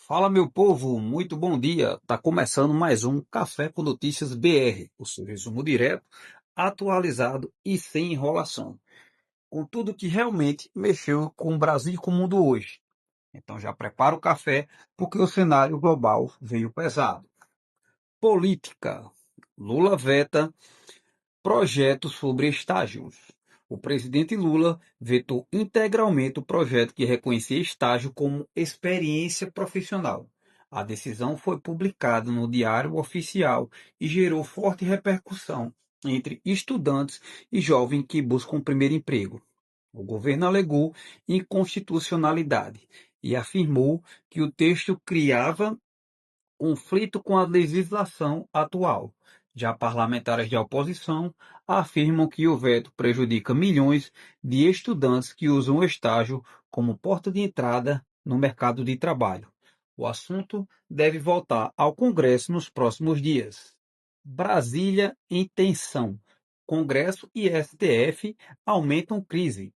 Fala, meu povo, muito bom dia. Tá começando mais um Café com Notícias BR, o seu resumo direto, atualizado e sem enrolação, com tudo que realmente mexeu com o Brasil e com o mundo hoje. Então já prepara o café, porque o cenário global veio pesado. Política. Lula veta projeto sobre estágios. O presidente Lula vetou integralmente o projeto que reconhecia estágio como experiência profissional. A decisão foi publicada no Diário Oficial e gerou forte repercussão entre estudantes e jovens que buscam um primeiro emprego. O governo alegou inconstitucionalidade e afirmou que o texto criava conflito com a legislação atual. Já parlamentares de oposição afirmam que o veto prejudica milhões de estudantes que usam o estágio como porta de entrada no mercado de trabalho. O assunto deve voltar ao Congresso nos próximos dias. Brasília em tensão. Congresso e STF aumentam crise.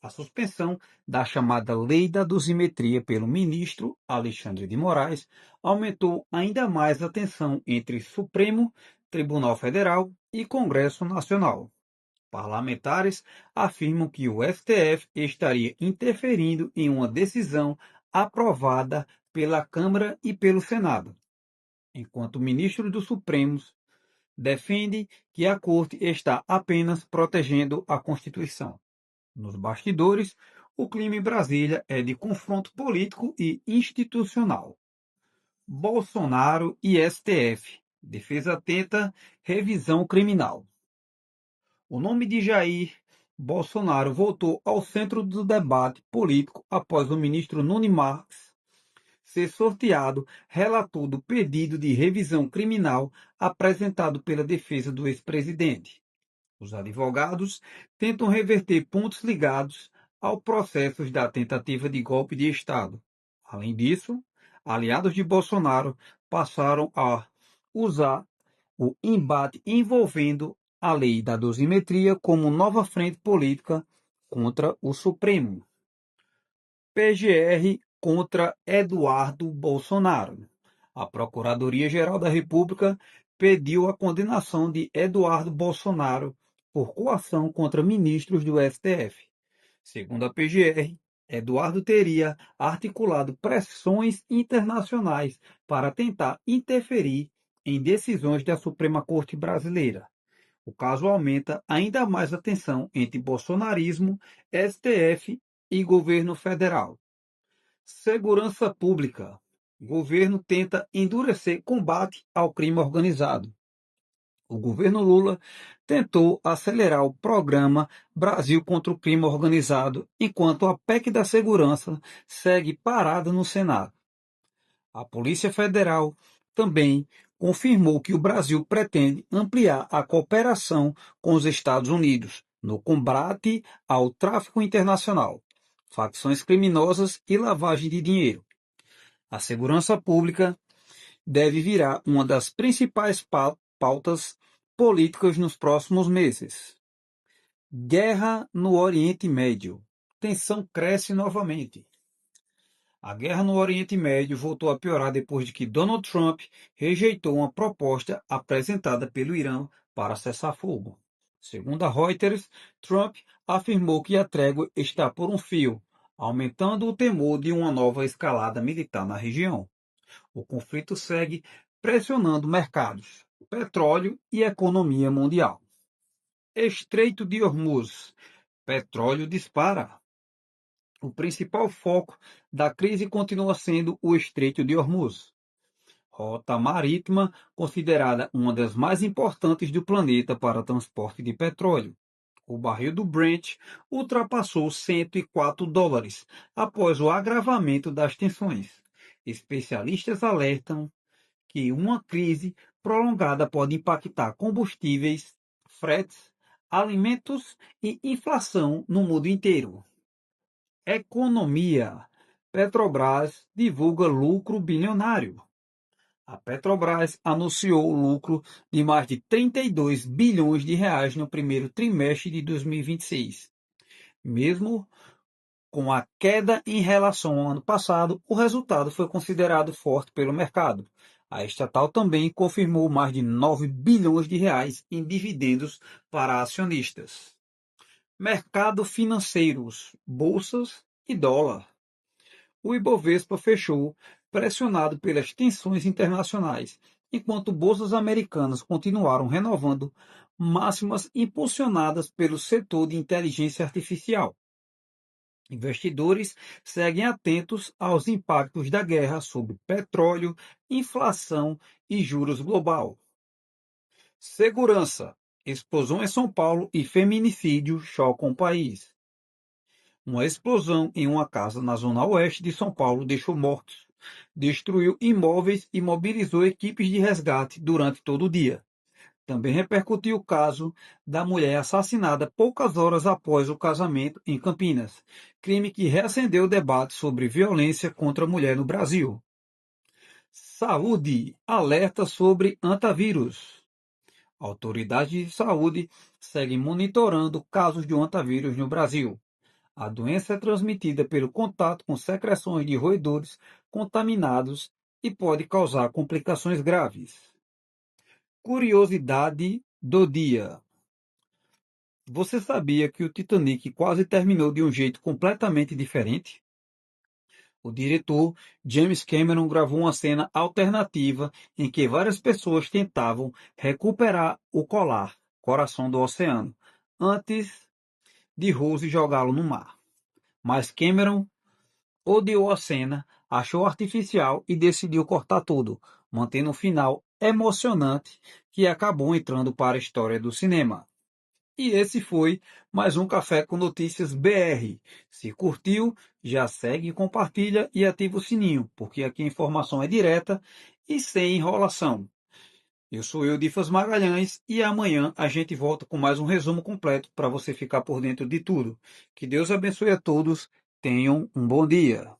A suspensão da chamada Lei da Dosimetria pelo ministro Alexandre de Moraes aumentou ainda mais a tensão entre Supremo Tribunal Federal e Congresso Nacional. Parlamentares afirmam que o STF estaria interferindo em uma decisão aprovada pela Câmara e pelo Senado, enquanto o ministro do Supremo defende que a Corte está apenas protegendo a Constituição. Nos bastidores, o clima em Brasília é de confronto político e institucional. Bolsonaro e STF. Defesa tenta revisão criminal. O nome de Jair Bolsonaro voltou ao centro do debate político após o ministro Nunes Marques ser sorteado relator do pedido de revisão criminal apresentado pela defesa do ex-presidente. Os advogados tentam reverter pontos ligados ao processo da tentativa de golpe de Estado. Além disso, aliados de Bolsonaro passaram a usar o embate envolvendo a lei da dosimetria como nova frente política contra o Supremo. PGR contra Eduardo Bolsonaro. A Procuradoria-Geral da República pediu a condenação de Eduardo Bolsonaro por coação contra ministros do STF. Segundo a PGR, Eduardo teria articulado pressões internacionais para tentar interferir em decisões da Suprema Corte Brasileira. O caso aumenta ainda mais a tensão entre bolsonarismo, STF e governo federal. Segurança Pública. O governo tenta endurecer combate ao crime organizado. O governo Lula tentou acelerar o programa Brasil contra o Crime Organizado, enquanto a PEC da Segurança segue parada no Senado. A Polícia Federal também confirmou que o Brasil pretende ampliar a cooperação com os Estados Unidos no combate ao tráfico internacional, facções criminosas e lavagem de dinheiro. A segurança pública deve virar uma das principais pautas políticas nos próximos meses. Guerra no Oriente Médio. Tensão cresce novamente. A guerra no Oriente Médio voltou a piorar depois de que Donald Trump rejeitou uma proposta apresentada pelo Irã para cessar fogo. Segundo a Reuters, Trump afirmou que a trégua está por um fio, aumentando o temor de uma nova escalada militar na região. O conflito segue pressionando mercados, petróleo e economia mundial. Estreito de Hormuz. Petróleo dispara. O principal foco da crise continua sendo o Estreito de Hormuz, rota marítima considerada uma das mais importantes do planeta para transporte de petróleo. O barril do Brent ultrapassou $104 após o agravamento das tensões. Especialistas alertam que uma crise prolongada pode impactar combustíveis, fretes, alimentos e inflação no mundo inteiro. Economia. Petrobras divulga lucro bilionário. A Petrobras anunciou o lucro de mais de 32 bilhões de reais no primeiro trimestre de 2026. Mesmo Com a queda em relação ao ano passado, o resultado foi considerado forte pelo mercado. A estatal também confirmou mais de 9 bilhões de reais em dividendos para acionistas. Mercado financeiros, bolsas e dólar. O Ibovespa fechou pressionado pelas tensões internacionais, enquanto bolsas americanas continuaram renovando máximas impulsionadas pelo setor de inteligência artificial. Investidores seguem atentos aos impactos da guerra sobre petróleo, inflação e juros global. Segurança. Explosão em São Paulo e feminicídio chocam o país. Uma explosão em uma casa na zona oeste de São Paulo deixou mortos, destruiu imóveis e mobilizou equipes de resgate durante todo o dia. Também repercutiu o caso da mulher assassinada poucas horas após o casamento em Campinas, crime que reacendeu o debate sobre violência contra a mulher no Brasil. Saúde alerta sobre antavírus. Autoridades de saúde seguem monitorando casos de antavírus no Brasil. A doença é transmitida pelo contato com secreções de roedores contaminados e pode causar complicações graves. Curiosidade do dia. Você sabia que o Titanic quase terminou de um jeito completamente diferente? O diretor James Cameron gravou uma cena alternativa em que várias pessoas tentavam recuperar o colar, Coração do Oceano, antes de Rose jogá-lo no mar. Mas Cameron odiou a cena, achou artificial e decidiu cortar tudo, mantendo um final emocionante que acabou entrando para a história do cinema. E esse foi mais um Café com Notícias BR. Se curtiu, já segue, compartilha e ativa o sininho, porque aqui a informação é direta e sem enrolação. Eu sou Eudifas Magalhães e amanhã a gente volta com mais um resumo completo para você ficar por dentro de tudo. Que Deus abençoe a todos. Tenham um bom dia.